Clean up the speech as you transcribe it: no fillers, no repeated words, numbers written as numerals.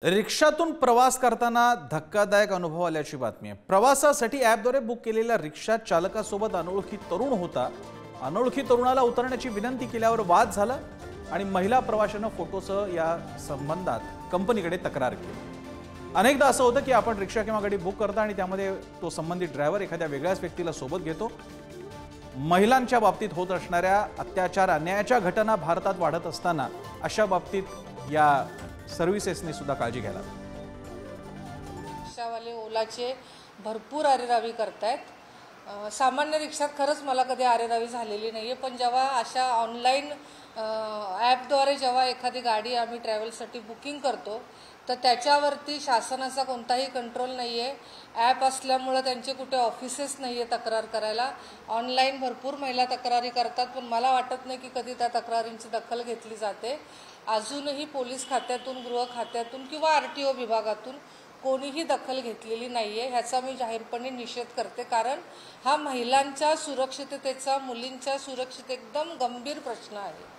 रिक्षातून प्रवास करताना धक्कादायक अनुभव आल्याची बातमी आहे। प्रवासासाठी ॲपद्वारे बुक केलेल्या रिक्षा चालकासोबत अनोळखी तरुण होता। अनोळखी तरुणाला उतरण्याची विनंती केल्यावर वाद झाला आणि महिला प्रवाशाने फोटोसह या संबंधात कंपनीकडे तक्रार केली। अनेकदा असं होतं की आपण रिक्षा किंवा गाडी बुक करता आणि त्यामध्ये तो संबंधित ड्रायव्हर एखाद्या वेगळ्याच व्यक्तीला सोबत घेतो। महिलांच्या बाबतीत होत असणाऱ्या अत्याचार अन्यायाच्या घटना भारतात वाढत असताना अशा बाबतीत या सर्व्हिसेसने सुद्धा काळजी घ्यायला। रिक्षावाले ओलाचे भरपूर आरेरावी करतायत। सामान्य रिक्षात खरंच मला कधी आरेरावी झालेली नाहीये, पण जेव्हा अशा ऑनलाईन ॲपद्वारे जेव्हा एखादी गाडी आम्ही ट्रॅव्हलसाठी बुकिंग करतो तर त्याच्यावरती शासनाचा कोणताही कंट्रोल नाहीये। ॲप असल्यामुळे त्यांचे कुठे ऑफिसेस नाहीये तक्रार करायला। ऑनलाईन भरपूर महिला तक्रारी करतात, पण मला वाटत नाही की कधी त्या तक्रारींची दखल घेतली जाते। अजूनही पोलीस खात्यातून, गृह खात्यातून किंवा आरटीओ विभागातून कोणीही दखल घेतलेली नाहीये। ह्याचा मी जाहीरपणे निषेध करते, कारण हा महिलांच्या सुरक्षिततेचा, मुलींच्या सुरक्षिततेचा एकदम गंभीर प्रश्न आहे।